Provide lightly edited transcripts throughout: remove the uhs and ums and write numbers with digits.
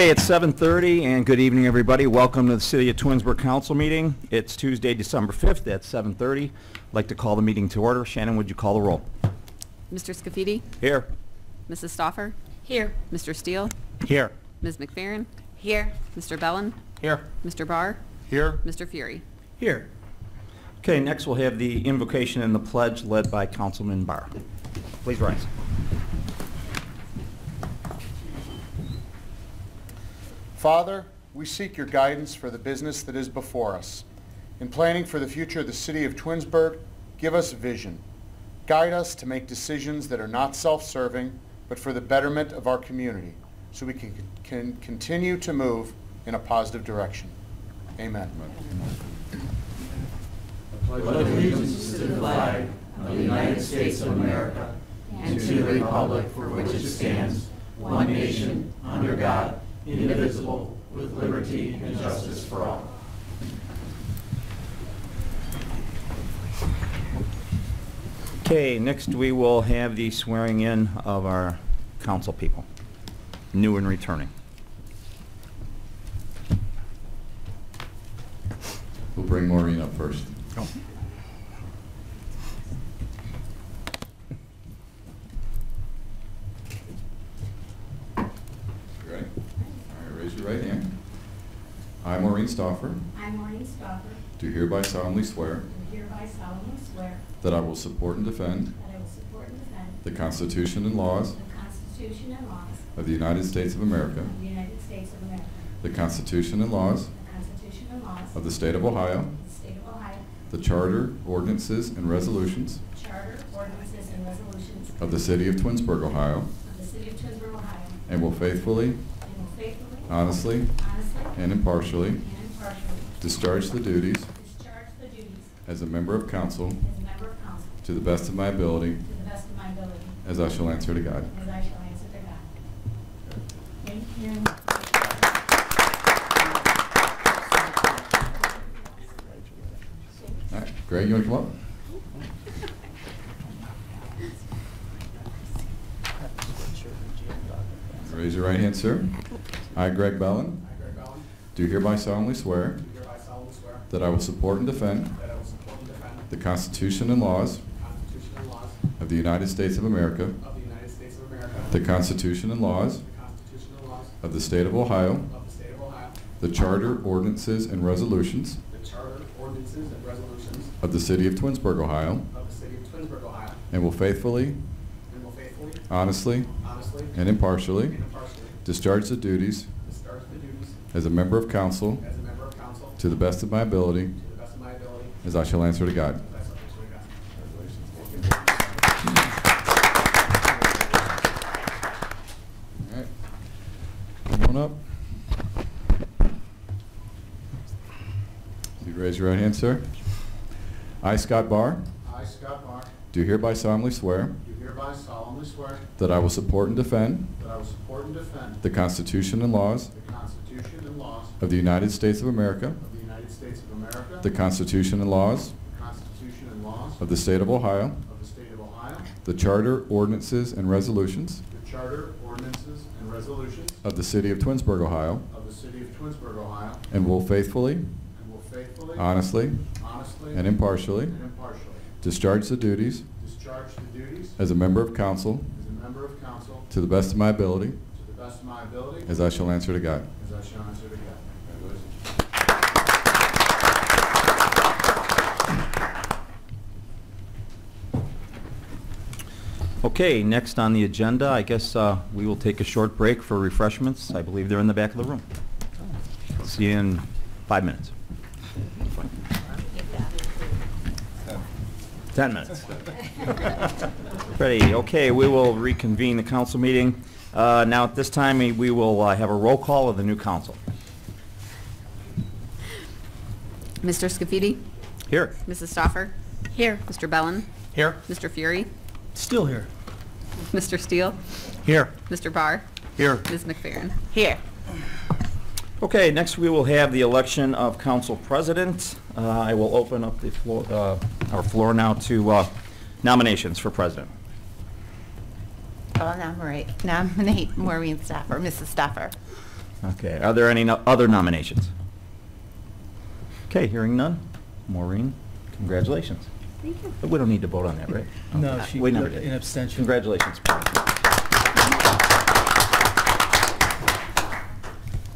Okay, it's 7:30 and good evening, everybody. Welcome to the City of Twinsburg Council meeting. It's Tuesday, December 5th at 7:30. I'd like to call the meeting to order. Shannon, would you call the roll? Mr. Scafidi? Here. Mrs. Stauffer? Here. Mr. Steele? Here. Ms. McFerrin? Here. Mr. Bellin? Here. Mr. Barr? Here. Mr. Fury? Here. Okay, next we'll have the invocation and the pledge led by Councilman Barr. Please rise. Father, we seek your guidance for the business that is before us. In planning for the future of the city of Twinsburg, give us vision. Guide us to make decisions that are not self-serving, but for the betterment of our community, so we can continue to move in a positive direction. Amen. I pledge allegiance to the flag of the United States of America and to the republic for which it stands, one nation, under God, indivisible, with liberty and justice for all. Okay, next we will have the swearing in of our council people, new and returning. We'll bring Maureen up first. Oh. You ready? All right, raise your right hand. I, Maureen Stauffer, I, Maureen Stauffer, do hereby solemnly swear do hereby solemnly swear that I will support and defend that I will support and defend the Constitution and laws the Constitution and laws of the United States of America, of the United States of America, the Constitution and laws the Constitution and laws of the State of Ohio, of the State of Ohio, the Charter, ordinances, and resolutions Charter, ordinances, and resolutions of the City of Twinsburg, Ohio, of the City of Twinsburg, Ohio, and will faithfully, and will faithfully, honestly, honestly, and impartially and impartially discharge the duties discharge the duties as a member of council as a member of council to the best of my ability, to the best of my ability, as I shall answer to God. as I shall answer to God. Thank you. All right, Greg, you want to come up? Raise your right hand, sir. I, Greg Bellin, do hereby solemnly swear that I will support and defend the Constitution and laws of the United States of America, the Constitution and laws of the State of Ohio, the Charter, ordinances, and resolutions of the City of Twinsburg, Ohio, and will faithfully, honestly, and impartially discharge the duties as a member of council to the best of my ability, as I shall answer to God. All right. Come on up. You raise your right hand, sir. I, Scott Barr, I, Scott Barr, do hereby solemnly swear do hereby solemnly swear that I will support and defend that I will support and defend the Constitution and laws the Constitution and laws of the United States of America, of the United States of America, the Constitution and laws the Constitution and laws of the State of Ohio, of the State of Ohio, the Charter, ordinances, and resolutions the Charter, ordinances, and resolutions of the City of Twinsburg, Ohio, of the City of Twinsburg, Ohio, and will faithfully, and will faithfully, honestly, honestly, and impartially and impartially discharge the duties discharge the duties as a member of council as a member of council to the best of my ability, to the best of my ability, as I shall answer to God. as I shall answer to God. Okay, next on the agenda, I guess we will take a short break for refreshments. I believe they're in the back of the room. See you in 5 minutes. 10 minutes. Ready? Okay, we will reconvene the council meeting. Now at this time, we will have a roll call of the new council. Mr. Scafidi? Here. Mrs. Stauffer? Here. Mr. Bellin? Here. Mr. Fury? Still here. Mr. Steele? Here. Mr. Barr? Here. Ms. McFerrin? Here. Okay, next we will have the election of council president. I will open up the floor, our floor now to nominations for president. I'll nominate Maureen Stauffer, Mrs. Stauffer. Okay, are there any other nominations? Okay, hearing none. Maureen, congratulations. Thank you. We don't need to vote on that, right? No, Okay. she We never put did. an abstention. Congratulations, Paul.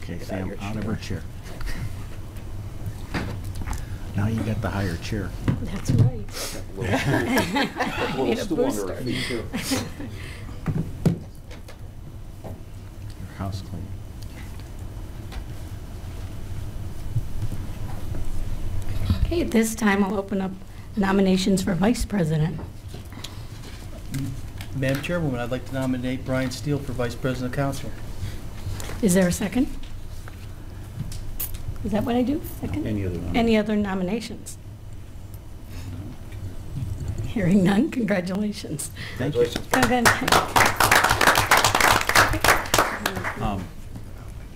Okay, Sam, out of her chair. Now you got the higher chair. That's right. Need a booster. Your house clean. Okay, at this time, I'll open up nominations for vice president. Madam Chairwoman, I'd like to nominate Brian Steele for Vice President of Council. Is there a second? Is that what I do? Second? Any other nominations? Hearing none, congratulations. Thank you.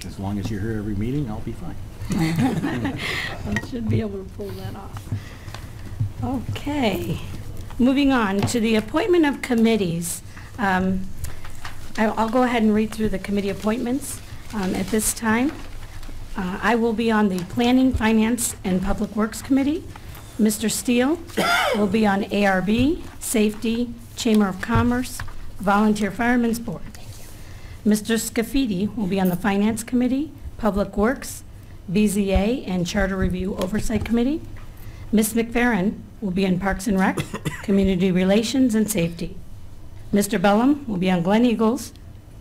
As long as you're here every meeting, I'll be fine. I should be able to pull that off. Okay, moving on to the appointment of committees. I'll go ahead and read through the committee appointments at this time. I will be on the Planning, Finance, and Public Works Committee. Mr. Steele will be on ARB, Safety, Chamber of Commerce, Volunteer Firemen's Board. Mr. Scafidi will be on the Finance Committee, Public Works, BZA, and Charter Review Oversight Committee. Ms. McFerrin will be in Parks and Rec, Community Relations, and Safety. Mr. Bellum will be on Glen Eagles,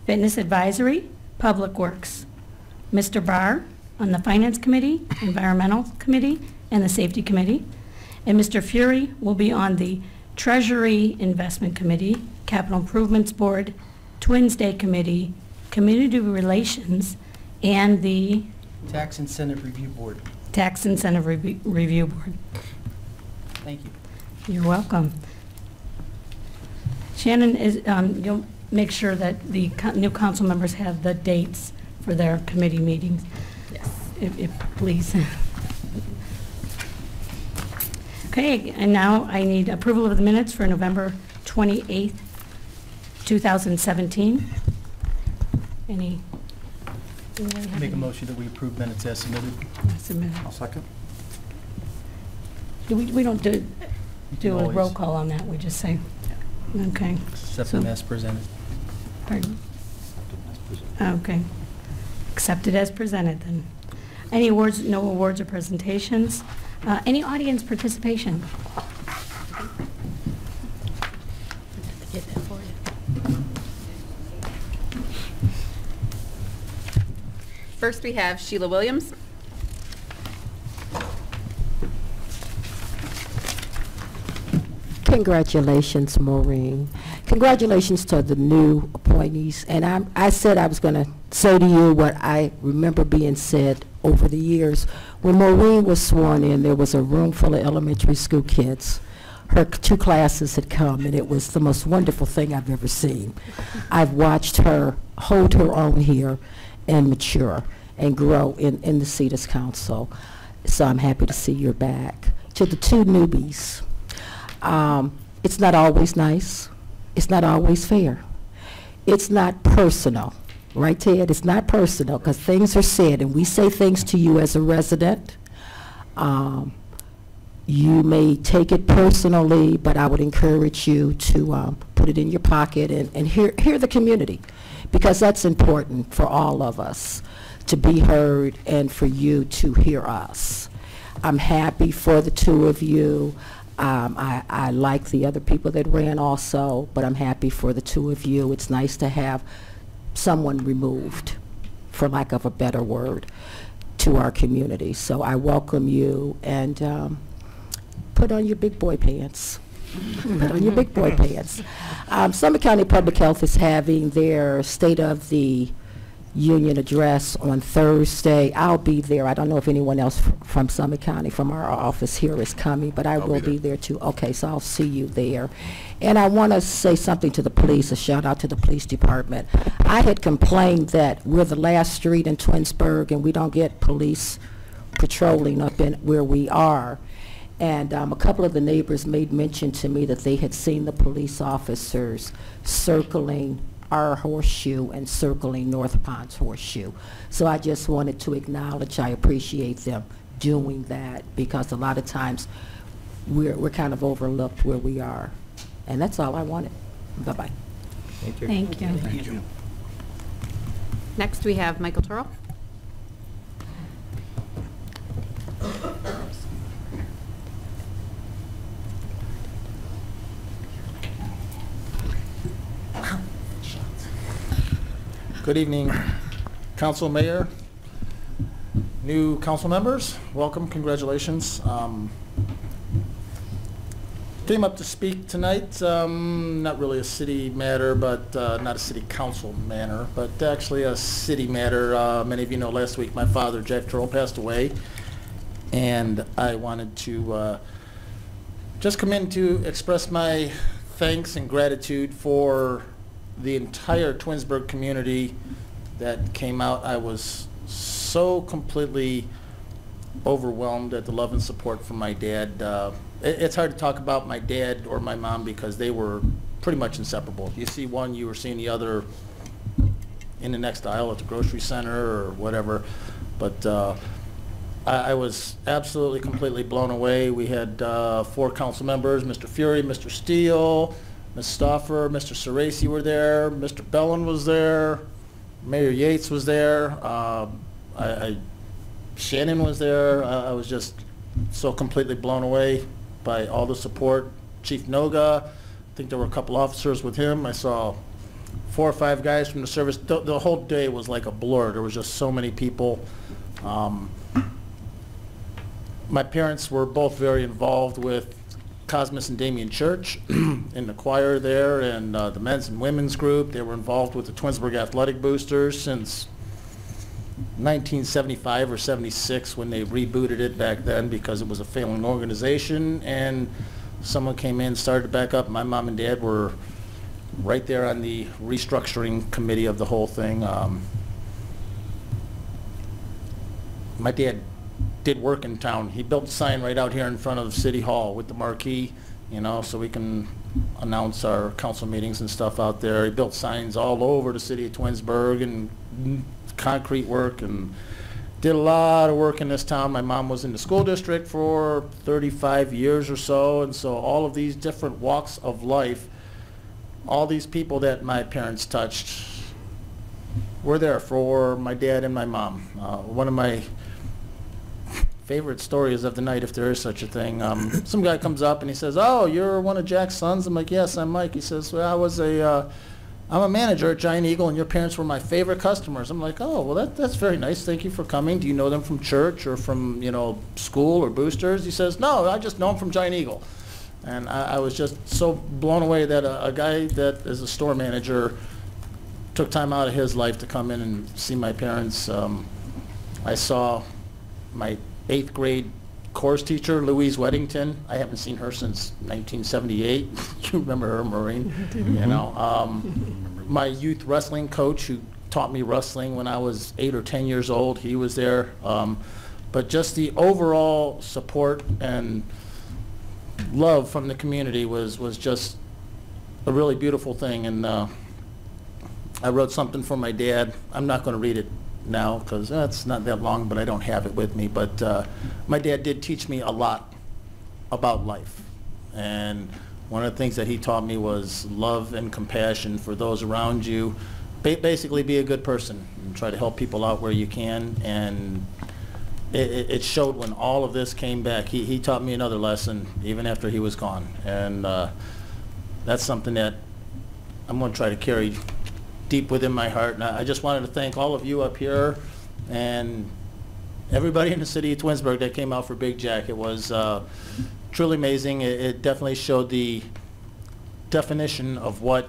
Fitness Advisory, Public Works. Mr. Barr on the Finance Committee, Environmental Committee, and the Safety Committee. And Mr. Fury will be on the Treasury Investment Committee, Capital Improvements Board, Twins Day Committee, Community Relations, and the Tax Incentive Review Board. Tax Incentive Review Board. Thank you. You're welcome. Shannon, you'll make sure that the new council members have the dates for their committee meetings. Yes. If please. Okay, and now I need approval of the minutes for November 28th, 2017. Any? Make a motion that we approve minutes as submitted. I'll second. We don't do a always- roll call on that, we just say, okay. Accept So- them as presented. Pardon? Okay. Accepted as presented, then. Any awards, no awards or presentations? Any audience participation? Get that for you. First, we have Sheila Williams. Congratulations, Maureen. Congratulations to the new appointees. And I said I was going to say to you what I remember being said over the years. When Maureen was sworn in, there was a room full of elementary school kids. Her 2 classes had come, and it was the most wonderful thing I've ever seen. I've watched her hold her own here and mature and grow in the Cedars Council. So I'm happy to see you're back. To the 2 newbies, it's not always nice. It's not always fair. It's not personal, right, Ted? It's not personal because things are said, and we say things to you as a resident. You may take it personally, but I would encourage you to put it in your pocket and hear the community, because that's important for all of us to be heard and for you to hear us. I'm happy for the 2 of you. I like the other people that ran also, but I'm happy for the 2 of you. It's nice to have someone removed, for lack of a better word, to our community. So I welcome you, and put on your big boy pants. Put on your big boy pants. Summit County Public Health is having their State of the Union address on Thursday. I'll be there. I don't know if anyone else from Summit County, from our office here, is coming, but I will be there too. Okay, so I'll see you there. And I want to say something to the police, a shout out to the police department. I had complained that we're the last street in Twinsburg and we don't get police patrolling up in where we are. And a couple of the neighbors made mention to me that they had seen the police officers circling our horseshoe and circling North Pond's horseshoe. So I just wanted to acknowledge, I appreciate them doing that, because a lot of times we're kind of overlooked where we are. And that's all I wanted. Bye-bye. Thank you. Thank you. Thank you. Next, we have Michael Toro. Good evening, Council, Mayor, new council members. Welcome, congratulations. Came up to speak tonight, not really a city matter, but not a city council matter, but actually a city matter. Many of you know last week my father, Jack Toro, passed away, and I wanted to just come in to express my thanks and gratitude for the entire Twinsburg community that came out. I was so completely overwhelmed at the love and support from my dad. It's hard to talk about my dad or my mom because they were pretty much inseparable. You see one, you were seeing the other in the next aisle at the grocery center or whatever. But I was absolutely completely blown away. We had 4 council members, Mr. Fury, Mr. Steele, Ms. Stauffer, Mr. Cerasi were there, Mr. Bellin was there, Mayor Yates was there, Shannon was there. I was just so completely blown away by all the support. Chief Noga, I think there were a couple officers with him. I saw 4 or 5 guys from the service. The whole day was like a blur. There was just so many people. My parents were both very involved with Cosmos and Damien Church in the choir there, and the men's and women's group. They were involved with the Twinsburg Athletic Boosters since 1975 or 76 when they rebooted it back then because it was a failing organization, and someone came in, started back up. My mom and dad were right there on the restructuring committee of the whole thing. My dad did work in town. He built a sign right out here in front of City Hall with the marquee, you know, so we can announce our council meetings and stuff out there. He built signs all over the city of Twinsburg and concrete work, and did a lot of work in this town. My mom was in the school district for 35 years or so, and so all of these different walks of life, all these people that my parents touched were there for my dad and my mom. One of my favorite stories of the night, if there is such a thing. Some guy comes up and he says, "Oh, you're one of Jack's sons?" I'm like, "Yes, I'm Mike." He says, "Well, I'm a manager at Giant Eagle, and your parents were my favorite customers." I'm like, "Oh, well, that's very nice. Thank you for coming. Do you know them from church or from, you know, school or boosters?" He says, "No, I just know them from Giant Eagle." And I was just so blown away that a guy that is a store manager took time out of his life to come in and see my parents. I saw my 8th grade course teacher, Louise Weddington. I haven't seen her since 1978. You remember her, Maureen? You know, my youth wrestling coach who taught me wrestling when I was 8 or 10 years old, he was there. But just the overall support and love from the community was just a really beautiful thing. And I wrote something for my dad. I'm not going to read it now because it's not that long, but I don't have it with me. But my dad did teach me a lot about life, and one of the things that he taught me was love and compassion for those around you. Basically be a good person and try to help people out where you can. And it showed when all of this came back. He taught me another lesson even after he was gone, and that's something that I'm going to try to carry deep within my heart. And I just wanted to thank all of you up here and everybody in the city of Twinsburg that came out for Big Jack. It was truly amazing. It definitely showed the definition of what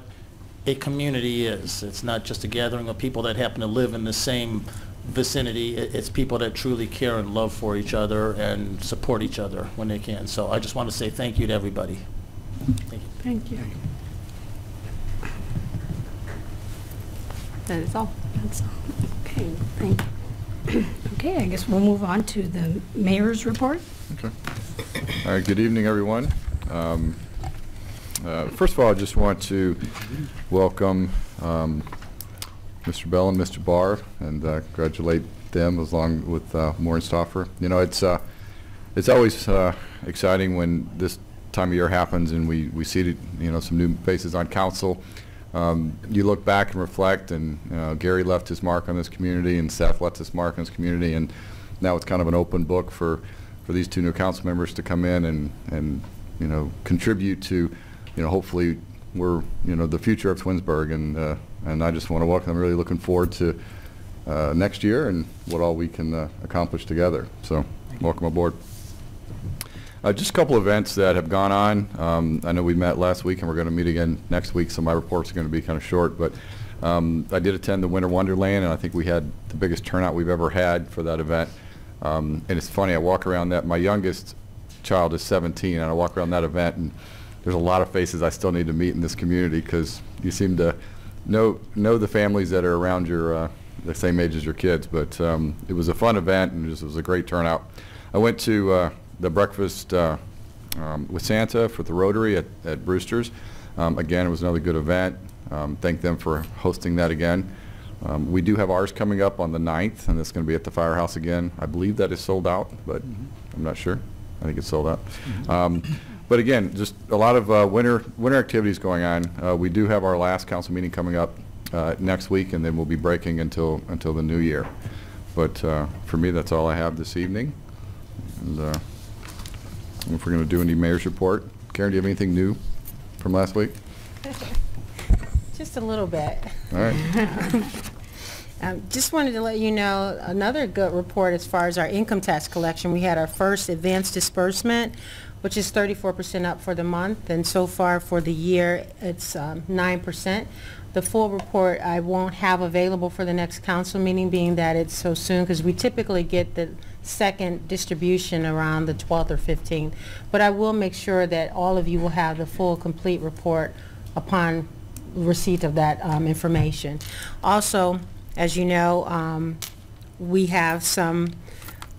a community is. It's not just a gathering of people that happen to live in the same vicinity. It's people that truly care and love for each other and support each other when they can. So I just want to say thank you to everybody. Thank you. Thank you. That is all. That's all. Okay, thank you. Okay, I guess we'll move on to the mayor's report. Okay. All right, good evening, everyone. First of all, I just want to welcome Mr. Bell and Mr. Barr, and congratulate them along with Maureen Stauffer. You know, it's always exciting when this time of year happens and we see, you know, some new faces on council. You look back and reflect, and Gary left his mark on this community, and Seth left his mark on this community, and now it's kind of an open book for these two new council members to come in and you know, contribute to, you know, hopefully we're, you know, the future of Twinsburg, and I just want to welcome them. I'm really looking forward to next year and what all we can accomplish together. So welcome aboard. Just a couple events that have gone on. I know we met last week and we're going to meet again next week, so my reports are going to be kind of short, but I did attend the Winter Wonderland, and I think we had the biggest turnout we've ever had for that event. And it's funny, I walk around that, my youngest child is 17, and I walk around that event, and there's a lot of faces I still need to meet in this community, because you seem to know the families that are around your the same age as your kids. But it was a fun event, and it was a great turnout. I went to the breakfast with Santa for the Rotary at Brewster's. Again, it was another good event. Thank them for hosting that again. We do have ours coming up on the 9th, and it's going to be at the Firehouse again. I believe that is sold out, but I'm not sure. I think it's sold out. But again, just a lot of winter activities going on. We do have our last council meeting coming up next week, and then we'll be breaking until the new year. But for me, that's all I have this evening. And if we're going to do any mayor's report, Karen, do you have anything new from last week? Just a little bit. All right. Just wanted to let you know another good report as far as our income tax collection. We had our first advanced disbursement, which is 34% up for the month, and so far for the year it's 9%. The full report I won't have available for the next council meeting, being that it's so soon, because we typically get the second distribution around the 12th or 15th. But I will make sure that all of you will have the full complete report upon receipt of that information. Also, as you know, we have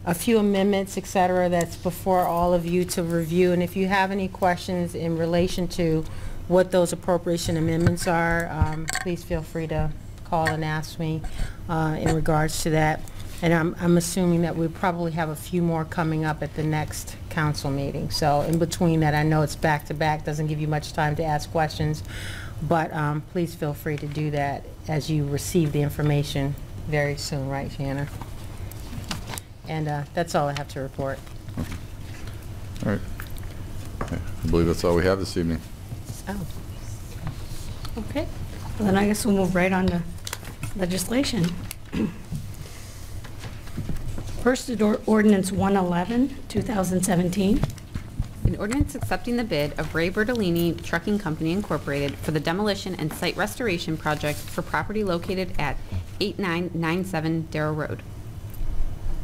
a few amendments, etc., that's before all of you to review, and if you have any questions in relation to what those appropriation amendments are, please feel free to call and ask me in regards to that. And I'm assuming that we'll probably have a few more coming up at the next council meeting. So in between that, I know it's back-to-back, doesn't give you much time to ask questions, but please feel free to do that as you receive the information very soon, right, Shanna? And that's all I have to report. All right. Okay. I believe that's all we have this evening. Oh. Okay. Well, then I guess we'll move right on to legislation. First is Ordinance 111, 2017. An ordinance accepting the bid of Ray Bertolini Trucking Company Incorporated for the demolition and site restoration project for property located at 8997 Darrow Road.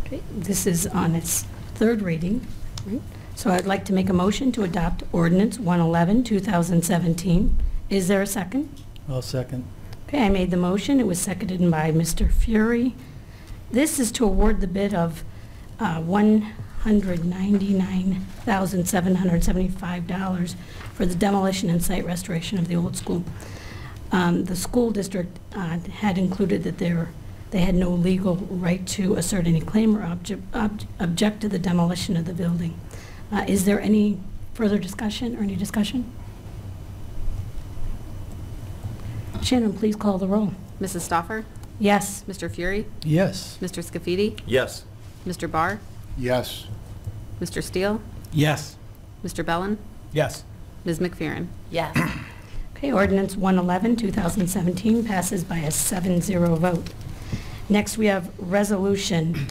Okay. This is on its third reading. Right? So I'd like to make a motion to adopt Ordinance 111, 2017. Is there a second? I'll second. Okay, I made the motion. It was seconded by Mr. Fury. This is to award the bid of $199,775 for the demolition and site restoration of the old school. The school district had included that they had no legal right to assert any claim or object to the demolition of the building. Is there any further discussion or any discussion? Shannon, please call the roll. Mrs. Stauffer? Yes. Mr. Fury? Yes. Mr. Scafidi? Yes. Mr. Barr? Yes. Mr. Steele? Yes. Mr. Bellin? Yes. Ms. McPherron? Yes. Okay, Ordinance 111, 2017 passes by a 7-0 vote. Next, we have resolution.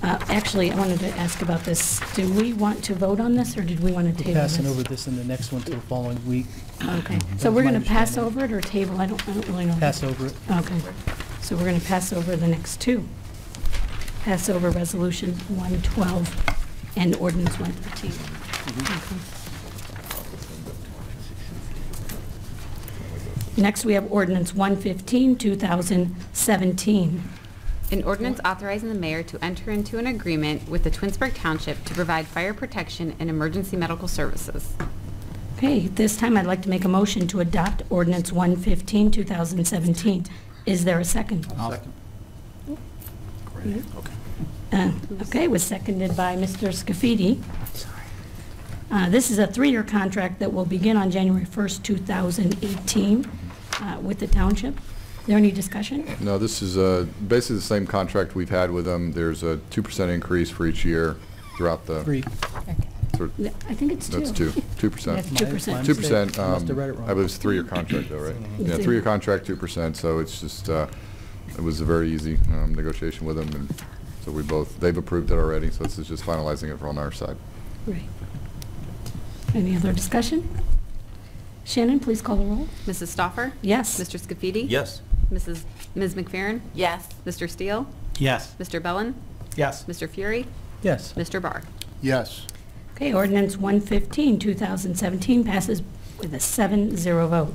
Actually, I wanted to ask about this. Do we want to vote on this, or did we want to table this? Passing over this and the next one to the following week. Okay, so That's we're my going to pass understanding. over it or table? I don't really know. Pass over it. Okay, so we're going to pass over the next two. Pass over Resolution 112 and Ordinance 113. Okay. Next, we have Ordinance 115, 2017. An ordinance authorizing the mayor to enter into an agreement with the Twinsburg Township to provide fire protection and emergency medical services. Okay, Okay, this time I'd like to make a motion to adopt ordinance 115, 2017. Is there a second? Second. Okay, was seconded by Mr. Scafidi. This is a 3-year contract that will begin on January 1st, 2018 with the township. Is there any discussion? No, this is basically the same contract we've had with them. There's a 2% increase for each year throughout the... 3. I think it's 2. That's 2%. That's 2%. 2%, Must have read it wrong. I believe it's a 3-year contract though, right? Yeah, 3-year contract, 2%, so it's just, it was a very easy negotiation with them, and so they've approved it already, so this is just finalizing it on our side. Right. Any other discussion? Shannon, please call the roll. Mrs. Stoffer? Yes. Mr. Scafidi? Yes. Ms. McFerrin? Yes. Mr. Steele? Yes. Mr. Bellin? Yes. Mr. Fury? Yes. Mr. Barr? Yes. Okay, ordinance 115, 2017 passes with a 7-0 vote.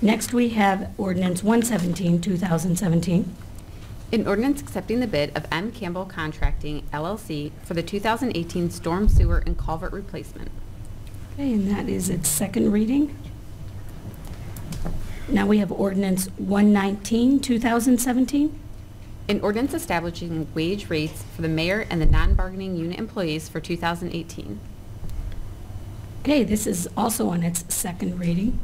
Next, we have ordinance 117, 2017. An ordinance accepting the bid of M. Campbell Contracting, LLC for the 2018 storm sewer and culvert replacement. Okay, and that is its second reading. Now we have ordinance 119, 2017. An ordinance establishing wage rates for the mayor and the non-bargaining unit employees for 2018. Okay, this is also on its second reading.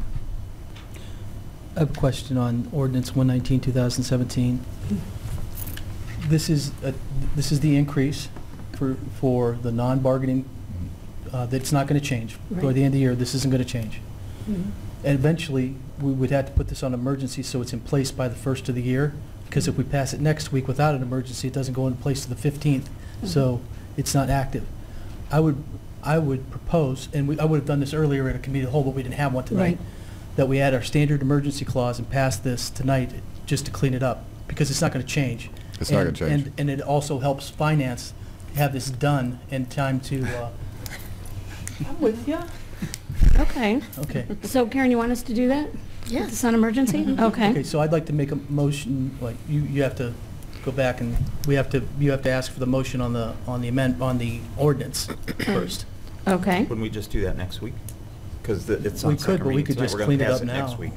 I have a question on ordinance 119, 2017. This is the increase for the non-bargaining, that's not going to change. Right. By the end of the year, this isn't going to change. Mhm. And eventually, we would have to put this on emergency so it's in place by the 1st of the year, because if we pass it next week without an emergency, it doesn't go into place to the 15th, so it's not active. I would propose, and I would have done this earlier at a committee of the whole, but we didn't have one tonight, Right. that we add our standard emergency clause and pass this tonight just to clean it up, because it's not going to change. It's not going to change. And it also helps finance have this done in time to, I'm with you. Okay. Okay. So Karen, you want us to do that? Yeah. It's on emergency? Okay. Okay, so I'd like to make a motion, like, you have to go back and you have to ask for the motion on the ordinance first. Okay. Wouldn't we just do that next week? Because it's on We could, second but we reading could tonight. just We're clean gonna it pass up now. next week.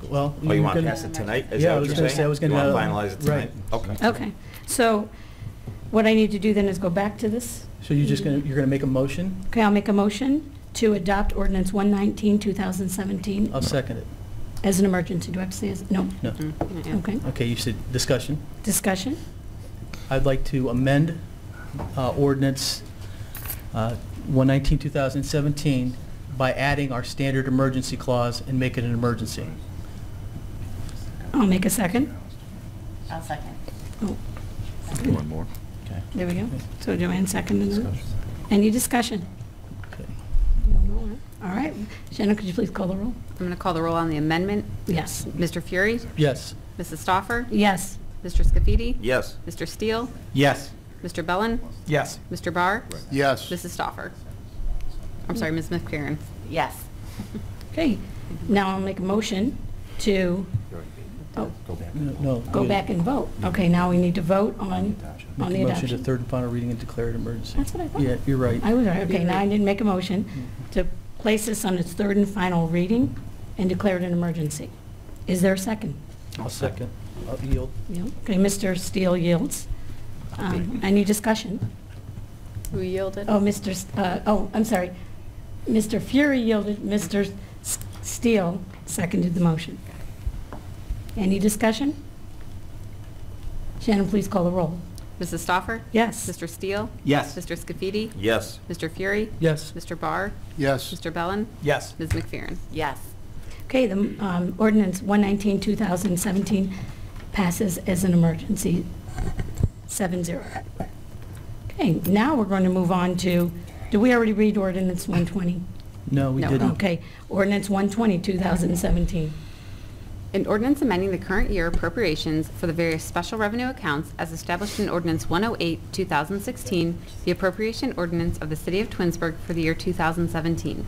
Well, Oh, you want to gonna- pass it tonight? Is Yeah, that I what was you're gonna saying? say, I was gonna- You want to finalize it tonight? right. Okay. Okay. So what I need to do then is go back to this. So you're going to make a motion? Okay, I'll make a motion to adopt ordinance 119, 2017 I'll second it. as an emergency. Do I have to say it? No. No. Okay. Okay, you said discussion. Discussion? I'd like to amend ordinance 119, 2017 by adding our standard emergency clause and make it an emergency. I'll make a second. I'll second. Oh, One more. Okay. there we go. So Joanne seconded it. Any discussion? Okay. All right. Shannon, could you please call the roll? I'm going to call the roll on the amendment. Yes. Mr. Fury? Yes. Mrs. Stoffer? Yes. Mr. Scafidi? Yes. Mr. Steele? Yes. Mr. Bellin? Yes. Mr. Barr? Yes. Mrs. Stoffer? I'm sorry, Ms. McFerrin? Yes. Okay. Now I'll make a motion to No. go back and vote. Okay, now we need to vote on Make the a motion to adoption. third and final reading and declare it emergency. That's what I thought. Yeah, you're right. I was, okay, now I didn't make a motion to place this on its third and final reading and declare it an emergency. Is there a second? I'll second. I'll yield. Yeah. Okay, Mr. Steele yields. Any discussion? Who yielded? Oh, I'm sorry. Mr. Fury yielded, Mr. Steele seconded the motion. Any discussion? Shannon, please call the roll. Mrs. Stoffer? Yes. Mr. Steele? Yes. Mr. Scafidi? Yes. Mr. Fury? Yes. Mr. Barr? Yes. Mr. Bellin? Yes. Ms. McFerrin? Yes. Okay, the ordinance 119, 2017 passes as an emergency, 7-0. Okay, now we're going to move on to, did we already read ordinance 120? No, we No. didn't. Okay, ordinance 120, 2017. An ordinance amending the current year appropriations for the various special revenue accounts as established in Ordinance 108, 2016, the appropriation ordinance of the City of Twinsburg for the year 2017.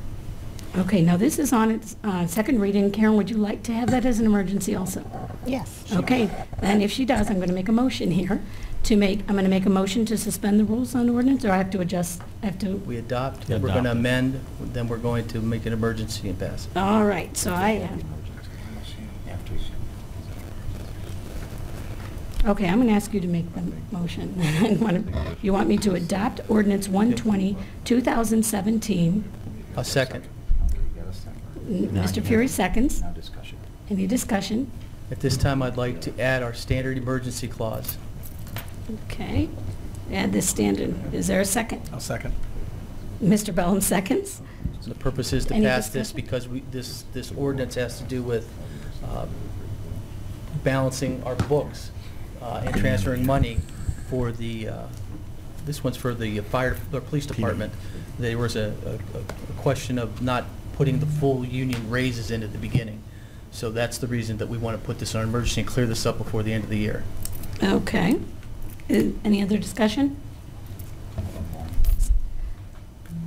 Okay, now this is on its second reading. Karen, would you like to have that as an emergency also? Yes. Okay, then if she does, I'm going to make a motion here I'm going to make a motion to suspend the rules on ordinance, or I have to adjust, We adopt, then we're going to amend, then we're going to make an emergency and pass it. all right, so okay, I'm going to ask you to make the motion. You want me to adopt ordinance 120, 2017. A second. Mr. Fury seconds. Now discussion. Any discussion? At this time, I'd like to add our standard emergency clause. Okay. Add this standard. Is there a second? I'll second. Mr. Bellum seconds. So the purpose is to Any pass this discussion? because this ordinance has to do with balancing our books and transferring money for the, this one's for the police department. There was a question of not putting the full union raises in at the beginning. So that's the reason that we want to put this on emergency and clear this up before the end of the year. Okay. Any other discussion?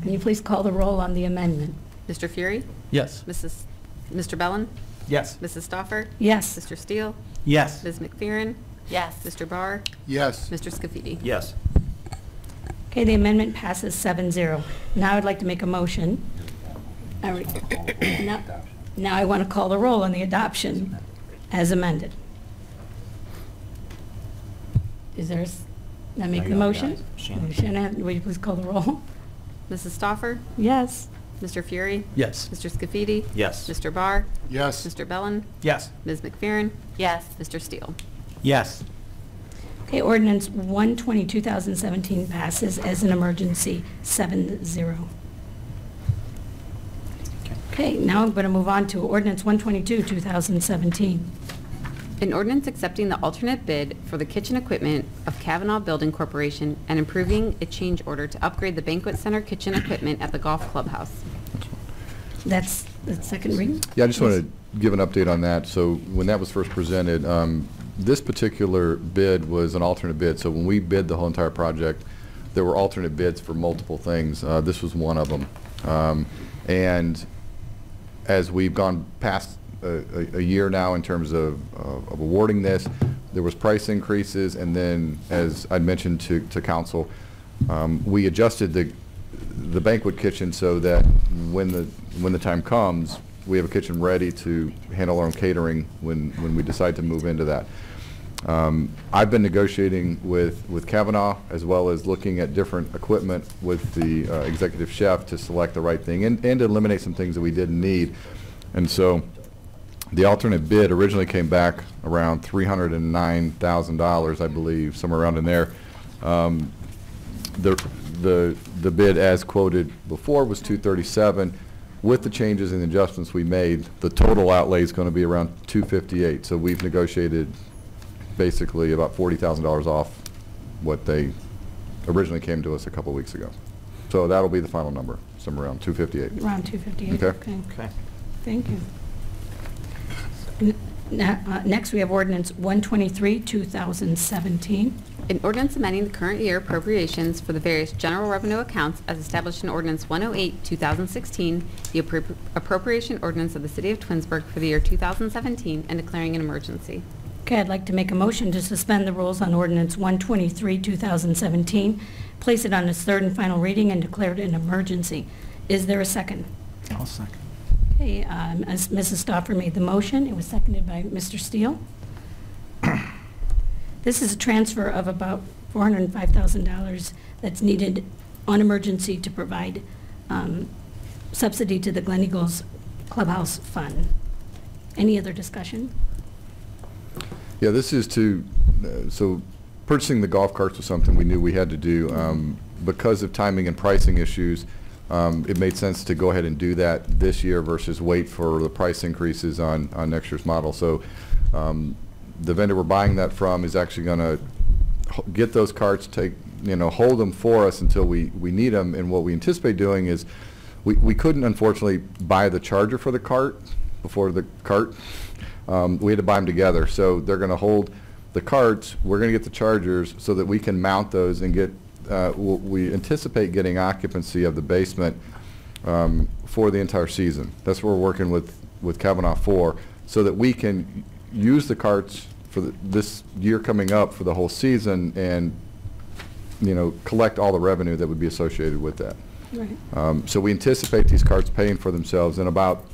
Can you please call the roll on the amendment? Mr. Fury? Yes. Mr. Bellin? Yes. Mrs. Stoffer? Yes. Mr. Steele? Yes. Ms. McFerrin? Yes. Mr. Barr? Yes. Mr. Scafidi? Yes. Okay, the amendment passes 7-0. Now I'd like to make a motion. Now I want to call the roll on the adoption as amended. Is there, I make the motion? Shannon, will you please call the roll? Mrs. Stoffer? Yes. Mr. Fury? Yes. Mr. Scafidi? Yes. Mr. Barr? Yes. Mr. Bellin? Yes. Ms. McFerrin? Yes. Mr. Steele? Yes. Okay, ordinance 120, 2017 passes as an emergency, 7-0. Okay, now I'm going to move on to ordinance 122, 2017. An ordinance accepting the alternate bid for the kitchen equipment of Kavanaugh Building Corporation and approving a change order to upgrade the banquet center kitchen equipment at the golf clubhouse. That's the second reading? Yeah, I just want to give an update on that. So when that was first presented, this particular bid was an alternate bid. So when we bid the whole entire project, there were alternate bids for multiple things. This was one of them. And as we've gone past a year now in terms of awarding this, there was price increases, and then, as I'd mentioned to council, we adjusted the banquet kitchen so that when the time comes, we have a kitchen ready to handle our own catering when we decide to move into that. I've been negotiating with Kavanaugh, as well as looking at different equipment with the executive chef to select the right thing and to eliminate some things that we didn't need. And so the alternate bid originally came back around $309,000, I believe, somewhere around in there. The bid as quoted before was $237,000. With the changes and adjustments we made, the total outlay is going to be around $258,000. So we've negotiated basically about $40,000 off what they originally came to us a couple weeks ago. So that'll be the final number, somewhere around $258,000. Around 258. Okay. Okay. Thank you. Next, we have ordinance 123, 2017. An ordinance amending the current year appropriations for the various general revenue accounts as established in Ordinance 108, 2016, the appropriation ordinance of the City of Twinsburg for the year 2017, and declaring an emergency. Okay, I'd like to make a motion to suspend the rules on ordinance 123, 2017, place it on its third and final reading, and declare it an emergency. Is there a second? I'll second. Okay, as Mrs. Stoffer made the motion, it was seconded by Mr. Steele. This is a transfer of about $405,000 that's needed on emergency to provide subsidy to the Glen Eagles Clubhouse Fund. Any other discussion? Yeah, this is to, so purchasing the golf carts was something we knew we had to do. Because of timing and pricing issues, it made sense to go ahead and do that this year versus wait for the price increases on next year's model. So the vendor we're buying that from is actually going to get those carts, hold them for us until we need them. And what we anticipate doing is we couldn't, unfortunately, buy the charger for the cart before the cart. We had to buy them together. So they're going to hold the carts. We're going to get the chargers so that we can mount those and get, we anticipate getting occupancy of the basement for the entire season. That's what we're working with Kavanaugh for, so that we can use the carts this year coming up for the whole season and, collect all the revenue that would be associated with that. Right. So we anticipate these carts paying for themselves in about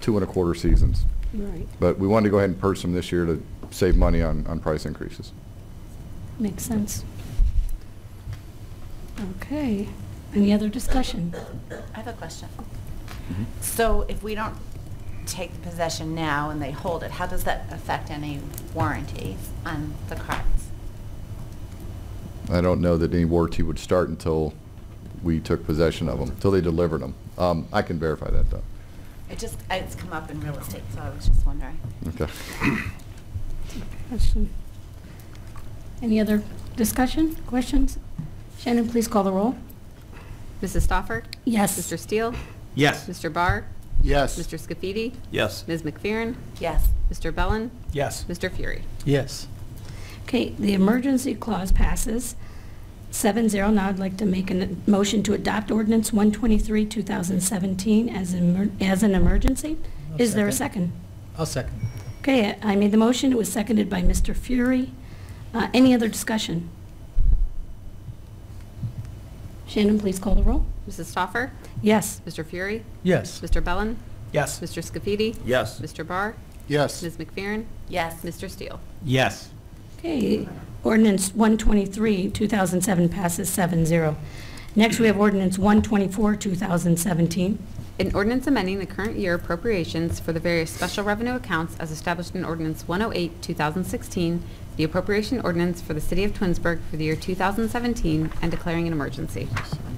2 1/4 seasons. Right. But we wanted to go ahead and purchase them this year to save money on price increases. Makes sense. Okay. Any other discussion? I have a question. So if we don't take the possession now and they hold it, how does that affect any warranties on the carts? I don't know that any warranty would start until we took possession of them, until they delivered them. I can verify that, though. It's come up in real estate, so I was just wondering. Okay. Question. Any other discussion, questions? Shannon, please call the roll. Mrs. Stoffer? Yes. Mr. Steele? Yes. Mr. Barr? Yes. Mr. Scafidi? Yes. Ms. McFerrin? Yes. Mr. Bellin? Yes. Mr. Fury? Yes. Okay, the emergency clause passes 7-0. Now I'd like to make a motion to adopt ordinance 123, 2017 as an emergency. Is there a second? I'll second. Okay, I made the motion. It was seconded by Mr. Fury. Any other discussion? Shannon, please call the roll. Mrs. Stoffer? Yes. Mr. Fury? Yes. Mr. Bellin? Yes. Mr. Scafidi? Yes. Mr. Barr? Yes. Ms. McFerrin? Yes. Mr. Steele? Yes. Okay, ordinance 123, 2007 passes 7-0. Next, we have ordinance 124, 2017. An ordinance amending the current year appropriations for the various special revenue accounts as established in Ordinance 108, 2016, the appropriation ordinance for the City of Twinsburg for the year 2017, and declaring an emergency.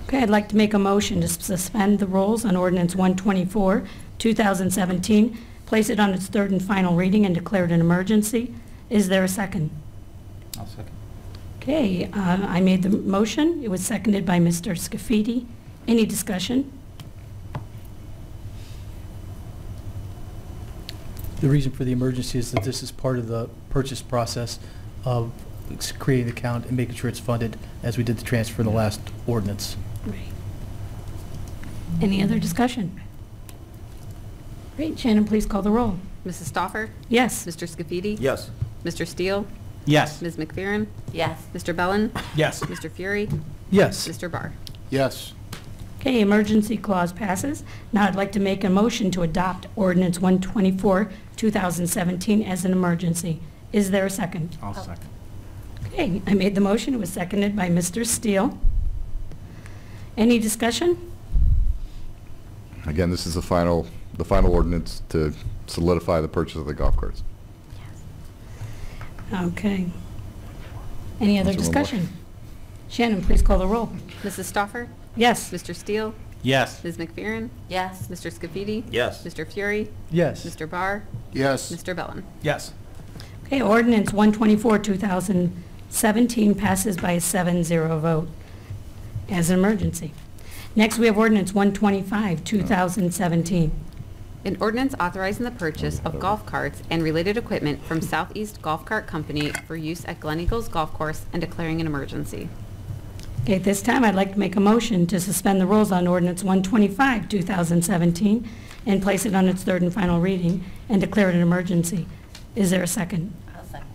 Okay, I'd like to make a motion to suspend the rules on ordinance 124, 2017, place it on its third and final reading, and declare it an emergency. Is there a second? I'll second. Okay, I made the motion. It was seconded by Mr. Scafidi. Any discussion? The reason for the emergency is that this is part of the purchase process of creating the account and making sure it's funded as we did the transfer in the last ordinance. Right. Any other discussion? Great, Shannon, please call the roll. Mrs. Stoffer? Yes. Mr. Scafidi? Yes. Mr. Steele? Yes. Ms. McFerrin? Yes. Mr. Bellin? Yes. Mr. Fury? Yes. Mr. Barr? Yes. Okay, emergency clause passes. Now I'd like to make a motion to adopt ordinance 124, 2017 as an emergency. Is there a second? I'll second. Okay, I made the motion. It was seconded by Mr. Steele. Any discussion? Again, this is the final ordinance to solidify the purchase of the golf carts. Okay. Any other Is there one more? discussion? Shannon, please call the roll. Mrs. Stoffer? Yes. Mr. Steele? Yes. Ms. McFerrin? Yes. Mr. Scafidi? Yes. Mr. Fury? Yes. Mr. Barr? Yes. Mr. Bellin? Yes. Okay, ordinance 124, 2017 passes by a 7-0 vote as an emergency. Next, we have ordinance 125, 2017. An ordinance authorizing the purchase of golf carts and related equipment from Southeast Golf Cart Company for use at Glen Eagles Golf Course and declaring an emergency. Okay, at this time, I'd like to make a motion to suspend the rules on ordinance 125, 2017, and place it on its third and final reading and declare it an emergency. Is there a second? I'll second.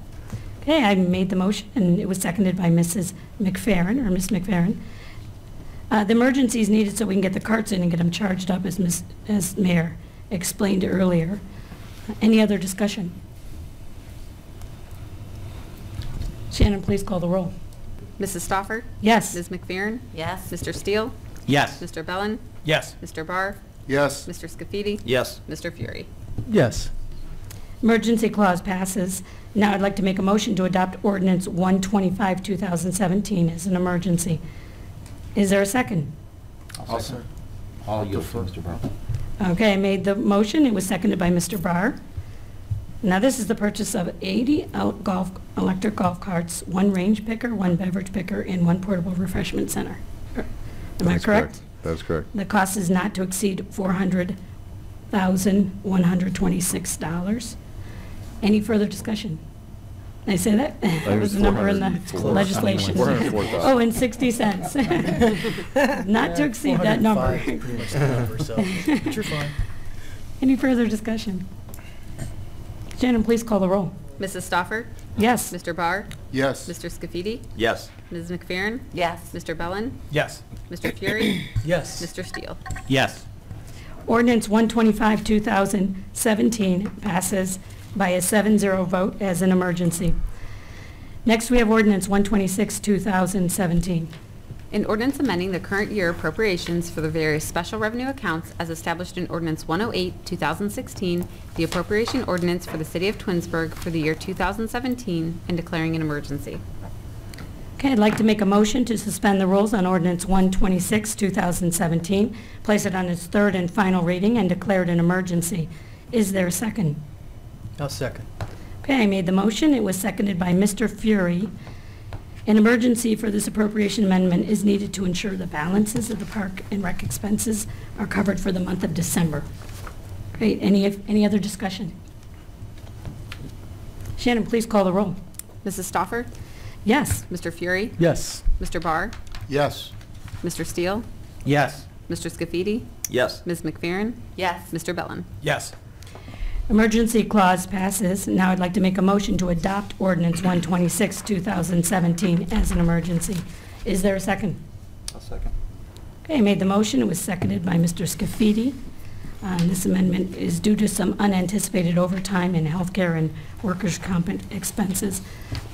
Okay, I made the motion, and it was seconded by Mrs. McFerrin, or Miss McFerrin. The emergency is needed so we can get the carts in and get them charged up, as Mayor explained earlier. Any other discussion? Shannon, please call the roll. Mrs. Stoffer? Yes. Ms. McFerrin? Yes. Mr. Steele? Yes. Mr. Bellin? Yes. Mr. Barr? Yes. Mr. Scafidi? Yes. Mr. Fury? Yes. Emergency clause passes. Now I'd like to make a motion to adopt ordinance 125, 2017 as an emergency. Is there a second? I'll second. I'll yield to Mr. Barr. Okay, I made the motion. It was seconded by Mr. Barr. Now, this is the purchase of 80 electric golf carts, 1 range picker, 1 beverage picker, and 1 portable refreshment center. Am I That's correct? That's correct. The cost is not to exceed $400,126. Any further discussion? Did I say that? That was the number in the legislation. 404,000. Oh, and 60 cents. Not to exceed that number. 405 is pretty much the number, so, but you're fine. Any further discussion? Shannon, please call the roll. Mrs. Stoffer? Yes. Mr. Barr? Yes. Mr. Scafidi? Yes. Ms. McFerrin? Yes. Mr. Bellin? Yes. Mr. Fury? Yes. Mr. Steele? Yes. Ordinance 125, 2017 passes by a 7-0 vote as an emergency. Next, we have Ordinance 126, 2017. An ordinance amending the current year appropriations for the various special revenue accounts as established in Ordinance 108, 2016, the appropriation ordinance for the City of Twinsburg for the year 2017, and declaring an emergency. Okay, I'd like to make a motion to suspend the rules on Ordinance 126, 2017, place it on its third and final reading, and declare it an emergency. Is there a second? I'll second. Okay, I made the motion. It was seconded by Mr. Fury. An emergency for this appropriation amendment is needed to ensure the balances of the park and rec expenses are covered for the month of December. Great. Any other discussion? Shannon, please call the roll. Mrs. Stoffer? Yes. Mr. Fury? Yes. Mr. Barr? Yes. Mr. Steele? Yes. Mr. Scafidi? Yes. Ms. McFerrin? Yes. Mr. Bellin? Yes. Emergency clause passes. Now I'd like to make a motion to adopt Ordinance 126, 2017 as an emergency. Is there a second? I'll second. Okay, I made the motion. It was seconded by Mr. Scafidi. This amendment is due to some unanticipated overtime in healthcare and workers' comp expenses.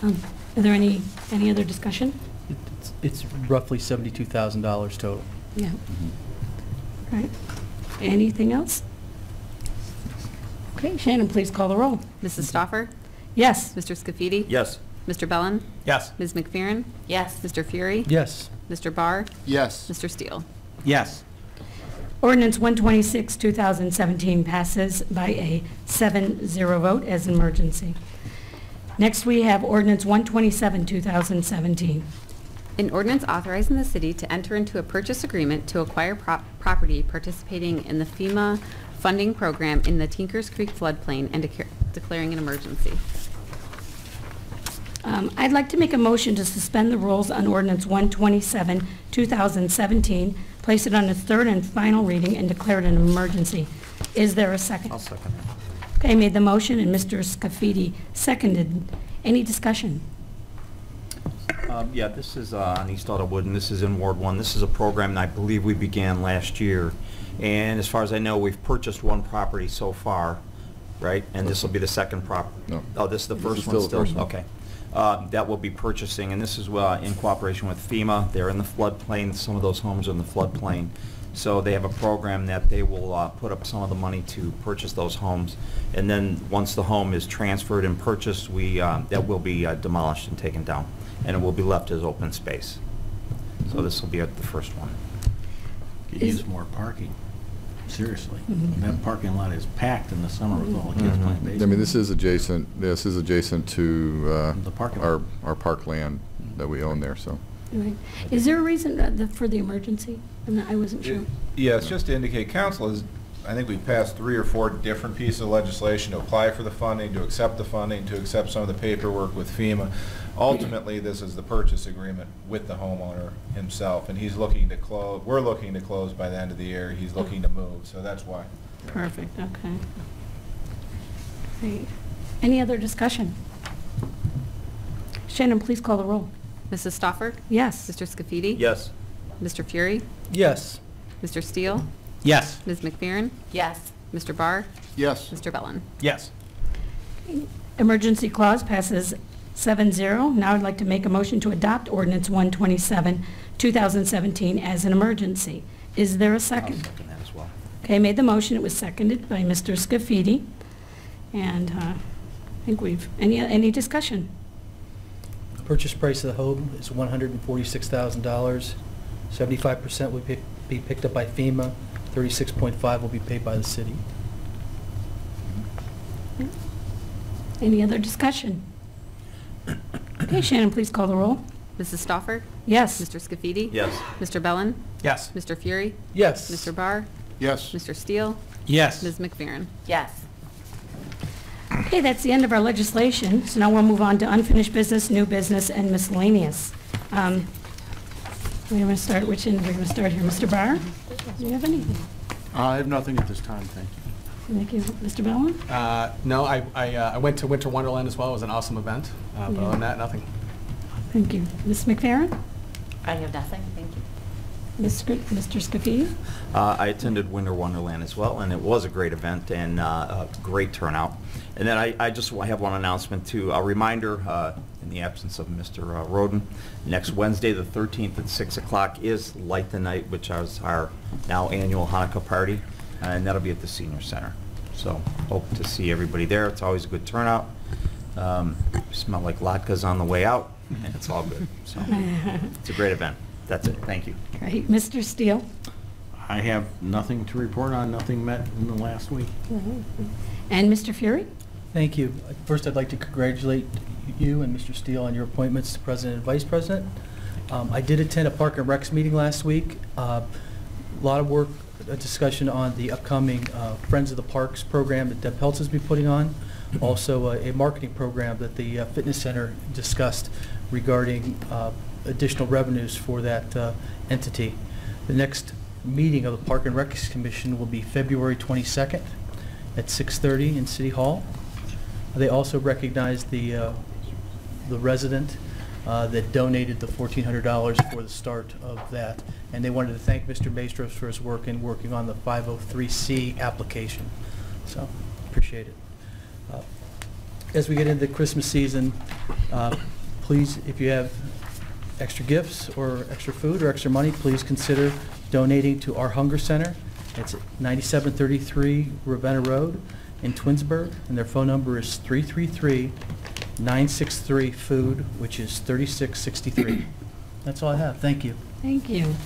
Are there any other discussion? It's roughly $72,000 total. Yeah. All right. Anything else? Okay, Shannon, please call the roll. Mrs. Stoffer? Yes. Mr. Scafidi? Yes. Mr. Bellin? Yes. Ms. McFerrin? Yes. Mr. Fury? Yes. Mr. Barr? Yes. Mr. Steele? Yes. Ordinance 126, 2017 passes by a 7-0 vote as an emergency. Next, we have Ordinance 127, 2017. An ordinance authorizing the city to enter into a purchase agreement to acquire property participating in the FEMA funding program in the Tinkers Creek floodplain and declaring an emergency. I'd like to make a motion to suspend the rules on Ordinance 127, 2017, place it on its third and final reading, and declare it an emergency. Is there a second? I'll second. Okay, I made the motion, and Mr. Scafidi seconded. Any discussion? Yeah, this is on East Autowood, and this is in Ward 1. This is a program that I believe we began last year. And as far as I know, we've purchased one property so far, right? And this will be the second property? No. Oh, this is the This first is one still the still? first one. Okay. That we'll be purchasing, and this is in cooperation with FEMA. They're in the floodplain. Some of those homes are in the floodplain. So they have a program that they will put up some of the money to purchase those homes. And then once the home is transferred and purchased, that will be demolished and taken down. And it will be left as open space. So this will be the first one. Could use more parking. Seriously. That parking lot is packed in the summer with all the kids playing baseball. I mean, this is adjacent to The parking lot. our parkland that we own there, so. Right. Is there a reason for the emergency? I wasn't sure. Yeah, it's just to indicate council is, I think we passed 3 or 4 different pieces of legislation to apply for the funding, to accept the funding, to accept some of the paperwork with FEMA. Ultimately, this is the purchase agreement with the homeowner himself, and he's looking to close, we're looking to close by the end of the year. He's looking to move, so that's why. Perfect, okay. Great. Any other discussion? Shannon, please call the roll. Mrs. Stoffer? Yes. Mr. Scafidi? Yes. Mr. Fury? Yes. Mr. Steele? Yes. Ms. McFerrin? Yes. Mr. Barr? Yes. Mr. Bellin? Yes. Emergency clause passes 7-0. Now I'd like to make a motion to adopt Ordinance 127, 2017 as an emergency. Is there a I'll second? second that as well. Okay, I made the motion. It was seconded by Mr. Scafidi. And I think any discussion? Purchase price of the home is $146,000. 75% will be picked up by FEMA. 36.5 will be paid by the city. Any other discussion? Okay, Shannon, please call the roll. Mrs. Stoffer? Yes. Mr. Scafidi? Yes. Mr. Bellin? Yes. Mr. Fury? Yes. Mr. Barr? Yes. Mr. Steele? Yes. Ms. McFerrin? Yes. Okay, that's the end of our legislation. So now we'll move on to unfinished business, new business, and miscellaneous. We're going to start, which end? We're going to start here. Mr. Barr, do you have anything? I have nothing at this time, thank you. Thank you. Mr. Bellin? No, I went to Winter Wonderland as well. It was an awesome event. But other than that, nothing. Thank you. Ms. McFerrin? I have nothing, thank you. Mr. Scafidi? I attended Winter Wonderland as well, and it was a great event and a great turnout. And then I have one announcement too, a reminder in the absence of Mr. Roden. Next Wednesday, the 13th at 6 o'clock is Light the Night, which is our now annual Hanukkah party, and that'll be at the Senior Center. So hope to see everybody there. It's always a good turnout. Smell like latkes on the way out, and it's all good. So it's a great event. That's it. Thank you. Great. Mr. Steele? I have nothing to report on, nothing met in the last week. And Mr. Fury? Thank you. First, I'd like to congratulate you and Mr. Steele on your appointments to President and Vice President. I did attend a Park and Recs meeting last week. A lot of work, a discussion on the upcoming Friends of the Parks program that Deb Peltz has been putting on. Also, a marketing program that the Fitness Center discussed regarding additional revenues for that entity. The next meeting of the Park and Rec Commission will be February 22nd at 6:30 in City Hall. They also recognized the resident that donated the $1,400 for the start of that, and they wanted to thank Mr. Maestros for his work in working on the 503C application. So, appreciate it. As we get into the Christmas season, please, if you have extra gifts or extra food or extra money, please consider donating to our Hunger Center. It's at 9733 Ravenna Road in Twinsburg, and their phone number is 333-963-FOOD, which is 3663. That's all I have. Thank you. Thank you.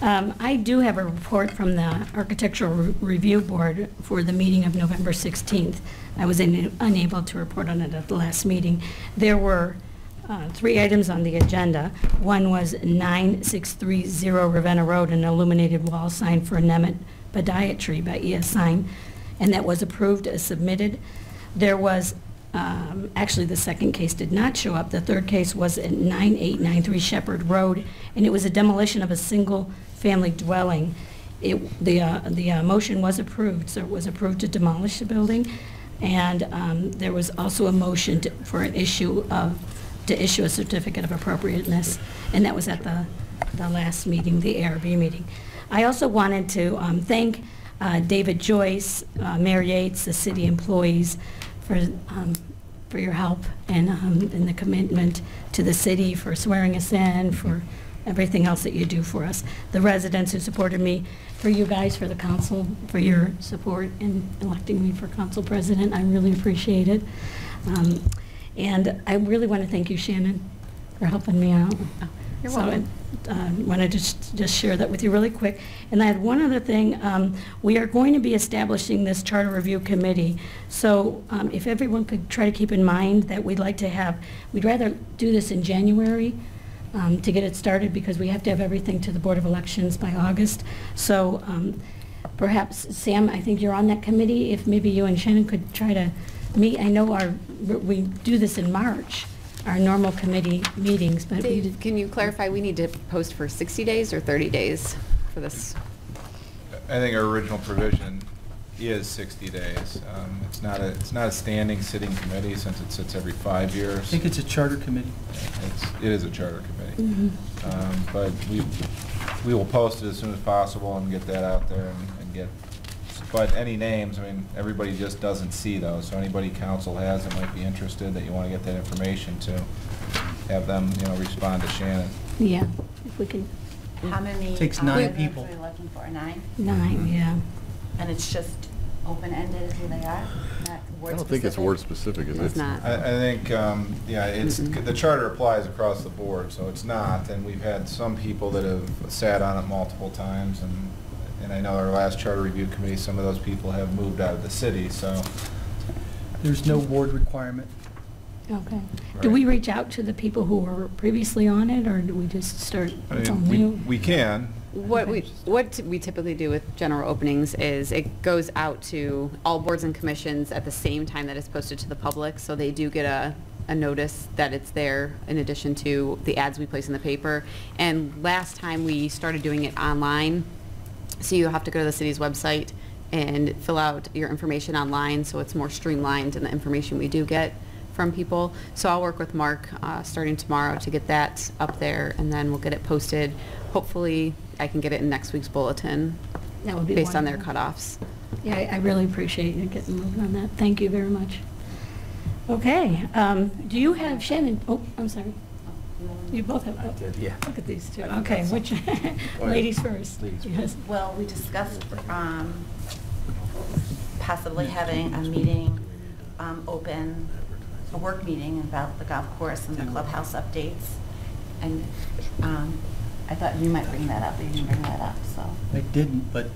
I do have a report from the Architectural Review Board for the meeting of November 16th. I was unable to report on it at the last meeting. There were 3 items on the agenda. One was 9630 Ravenna Road, an illuminated wall sign for Nemeth Podiatry by ES Sign, and that was approved as submitted. There was, actually the second case did not show up. The third case was at 9893 Shepherd Road, and it was a demolition of a single-family dwelling. The motion was approved, so it was approved to demolish the building, and there was also a motion for an issue to issue a certificate of appropriateness, and that was at the last meeting, the ARB meeting. I also wanted to thank David Joyce, Mayor Yates, the city employees for your help and the commitment to the city, for swearing us in, for everything else that you do for us. The residents who supported me, for you guys, for the council, for your support in electing me for council president. I really appreciate it. And I really want to thank you, Shannon, for helping me out. You're welcome. I wanted to just share that with you really quick. And I had one other thing. We are going to be establishing this charter review committee. So if everyone could try to keep in mind that we'd rather do this in January to get it started, because we have to have everything to the Board of Elections by August. So perhaps, Sam, I think you're on that committee. If maybe you and Shannon could try to meet. I know we do this in March, our normal committee meetings, but Dave, can you clarify, we need to post for 60 days or 30 days for this? I think our original provision is 60 days. It's not a standing sitting committee, since it sits every 5 years. I think it's a charter committee. It is a charter committee. But we will post it as soon as possible and get that out there and get. But any names, I mean, everybody just doesn't see those. So anybody council has that might be interested, that you want to get that information to, have them, respond to Shannon. Yeah, if we can. How many? Takes 9 people. Are we looking for 9? 9, yeah. And it's just open-ended as who they are? Not word I don't think it's word specific, is it? It's not. I think, it's the charter applies across the board, so it's not. And we've had some people that have sat on it multiple times, and I know our last charter review committee, some of those people have moved out of the city, so. There's no board requirement. Okay. Do we reach out to the people who were previously on it, or do we just start, it's all new? We can. What we typically do with general openings is it goes out to all boards and commissions at the same time that it's posted to the public, so they do get a notice that it's there in addition to the ads we place in the paper. And last time we started doing it online, so you have to go to the city's website and fill out your information online, so it's more streamlined in the information we do get from people. So I'll work with Mark starting tomorrow to get that up there, and then we'll get it posted. Hopefully, I can get it in next week's bulletin. That would be based on their wonderful. cutoffs. Yeah, I really appreciate you getting moving on that. Thank you very much. Okay, do you have Shannon? Oh, I'm sorry. You both have. Oh, yeah. Look at these two. Okay, which ladies first? Yes. Well, we discussed possibly having a meeting open, a work meeting about the golf course and the clubhouse updates. And I thought you might bring that up, but you didn't bring that up, so. I didn't, but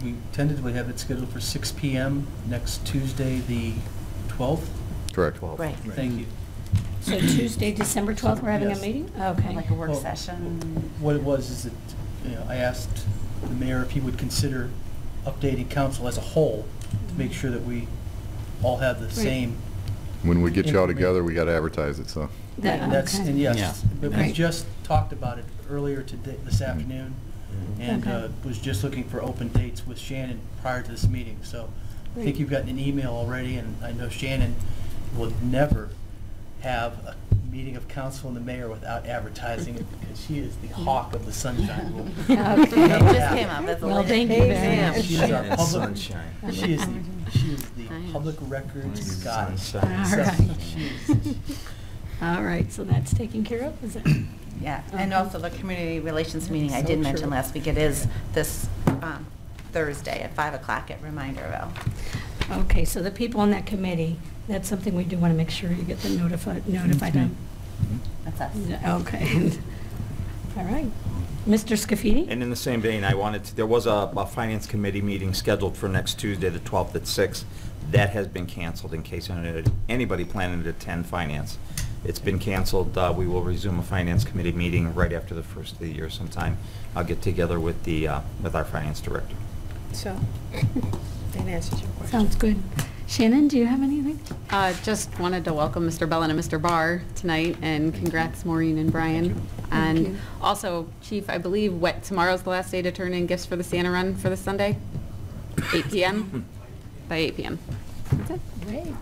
we tentatively have it scheduled for 6 p.m. next Tuesday, the 12th. Correct. Right. Thank you. So Tuesday, December 12th, we're having a Yes. meeting? Okay. Like a work Well, session. What it was is that, I asked the mayor if he would consider updating council as a whole to make sure that we all have the same. When we get you all information. together, we got to advertise it, so. And that's, Okay. and yes, Yeah. but we Right. just talked about it earlier today, this afternoon, and Okay. was just looking for open dates with Shannon prior to this meeting. So I think you've gotten an email already, and I know Shannon will never have a meeting of council and the mayor without advertising it, because she is the hawk of the sunshine rule. Okay. It just came up as a Well, latest. thank you very much. She is our And public, sunshine. she is the public records goddess. Sunshine. All right. She is- All right, so that's taken care of, is it? Yeah, and also the community relations meeting I So did mention true. last week, it is this Thursday at 5 o'clock at Reminderville. Okay, so the people on that committee, that's something we do want to make sure you get them notified on. That's us. Okay. All right. Mr. Scafidi? And in the same vein, there was a finance committee meeting scheduled for next Tuesday, the 12th at 6. That has been canceled in case anybody planning to attend finance. It's been canceled. We will resume a finance committee meeting right after the first of the year sometime. I'll get together with our finance director. So, that answers your question. Sounds good. Shannon, do you have anything? Just wanted to welcome Mr. Bellin and Mr. Barr tonight, and congrats Maureen and Brian. And you. also, Chief, I believe tomorrow's the last day to turn in gifts for the Santa Run for this Sunday? 8 p.m.? By 8 p.m. That's it. Great.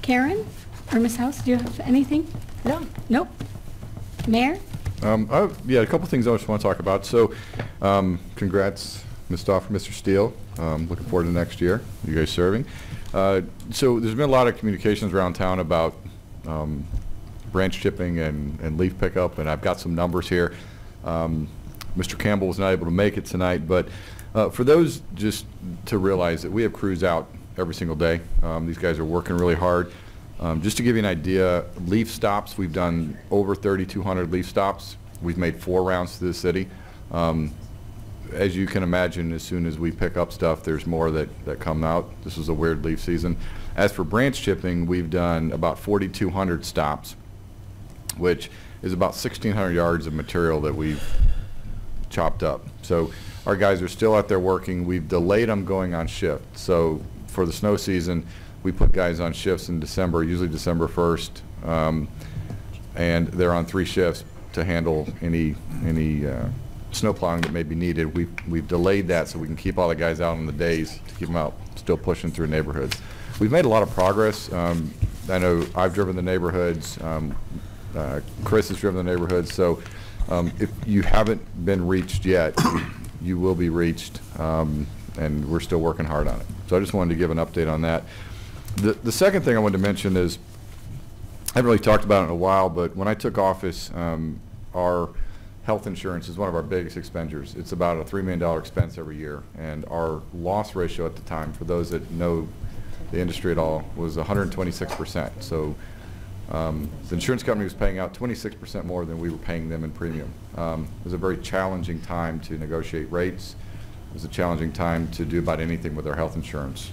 Karen or Ms. House, do you have anything? No. Nope. Mayor? Yeah, a couple things I just want to talk about. So, congrats, Ms. Stauffer, Mr. Steele. Looking forward to next year, you guys serving. So there's been a lot of communications around town about branch chipping and leaf pickup, and I've got some numbers here. Mr. Campbell was not able to make it tonight, but for those, just to realize that we have crews out every single day. These guys are working really hard. Just to give you an idea, leaf stops, we've done over 3,200 leaf stops. We've made 4 rounds to the city. As you can imagine, as soon as we pick up stuff, there's more that come out. This was a weird leaf season. As for branch chipping, we've done about 4,200 stops, which is about 1,600 yards of material that we've chopped up. So our guys are still out there working. We've delayed them going on shift. So for the snow season, we put guys on shifts in December, usually December 1st, and they're on 3 shifts to handle any snow plowing that may be needed. We've delayed that so we can keep all the guys out on the days to keep them out, still pushing through neighborhoods. We've made a lot of progress. I know I've driven the neighborhoods. Chris has driven the neighborhoods. So if you haven't been reached yet, you will be reached, and we're still working hard on it. So I just wanted to give an update on that. The second thing I wanted to mention is, I haven't really talked about it in a while, but when I took office, our health insurance is one of our biggest expenditures. It's about a $3 million expense every year, and our loss ratio at the time, for those that know the industry at all, was 126%. So the insurance company was paying out 26% more than we were paying them in premium. It was a very challenging time to negotiate rates. It was a challenging time to do about anything with our health insurance.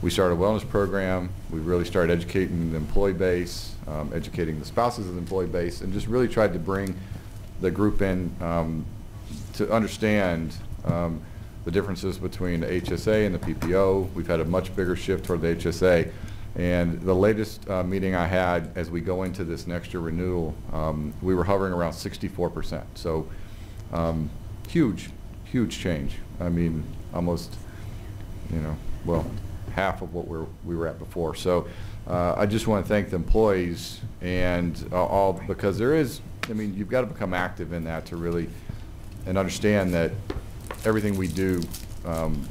We started a wellness program. We really started educating the employee base, educating the spouses of the employee base, and just really tried to bring the group in to understand the differences between the HSA and the PPO. We've had a much bigger shift toward the HSA. And the latest meeting I had as we go into this next year renewal, we were hovering around 64%. So huge change. I mean, almost, well, half of what we were at before. So I just want to thank the employees and all, because there is, I mean, you've got to become active in that to really, and understand that everything we do from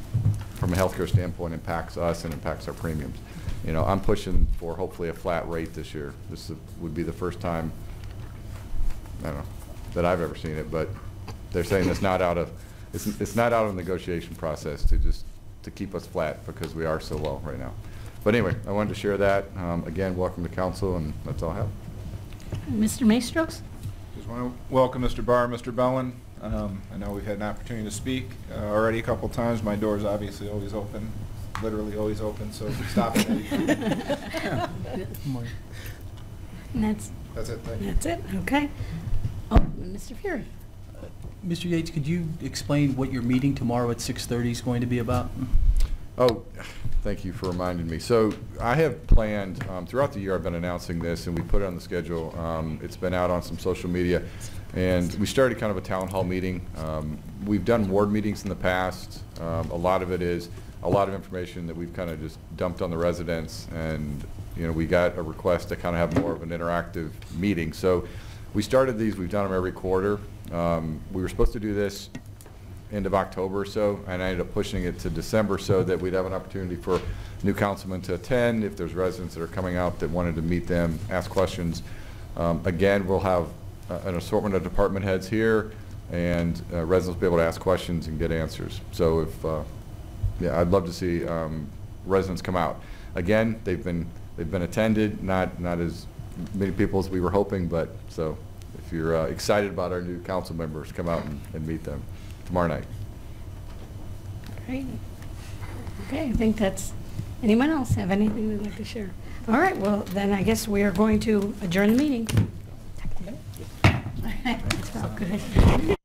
a healthcare standpoint impacts us and impacts our premiums. You know, I'm pushing for hopefully a flat rate this year. This would be the first time, I don't know, that I've ever seen it, but they're saying it's not out of, it's not out of the negotiation process to keep us flat because we are so low right now. But anyway, I wanted to share that. Again, welcome to council, and that's all I have. Mr. Maestros? Just want to welcome Mr. Barr, Mr. Bellin. I know we've had an opportunity to speak already a couple times. My door's obviously always open, literally always open, so stop at any time. And that's it, thank you. That's it, okay. Oh, Mr. Fury. Mr. Yates, could you explain what your meeting tomorrow at 6:30 is going to be about? Oh, thank you for reminding me. So I have planned, throughout the year I've been announcing this, and we put it on the schedule. It's been out on some social media, and we started kind of a town hall meeting. We've done ward meetings in the past. A lot of it is a lot of information that we've kind of just dumped on the residents, and you know, we got a request to kind of have more of an interactive meeting. So we started these, we've done them every quarter. We were supposed to do this end of October or so, and I ended up pushing it to December so that we'd have an opportunity for new councilmen to attend if there's residents that are coming out that wanted to meet them, ask questions. Again, we'll have an assortment of department heads here, and residents will be able to ask questions and get answers. So if, yeah, I'd love to see residents come out. Again, they've been attended, not as many people as we were hoping, but so if you're excited about our new council members, come out and meet them tomorrow night. Great. Okay, I think that's, anyone else have anything they'd like to share? All right, well, then I guess we are going to adjourn the meeting. That felt good.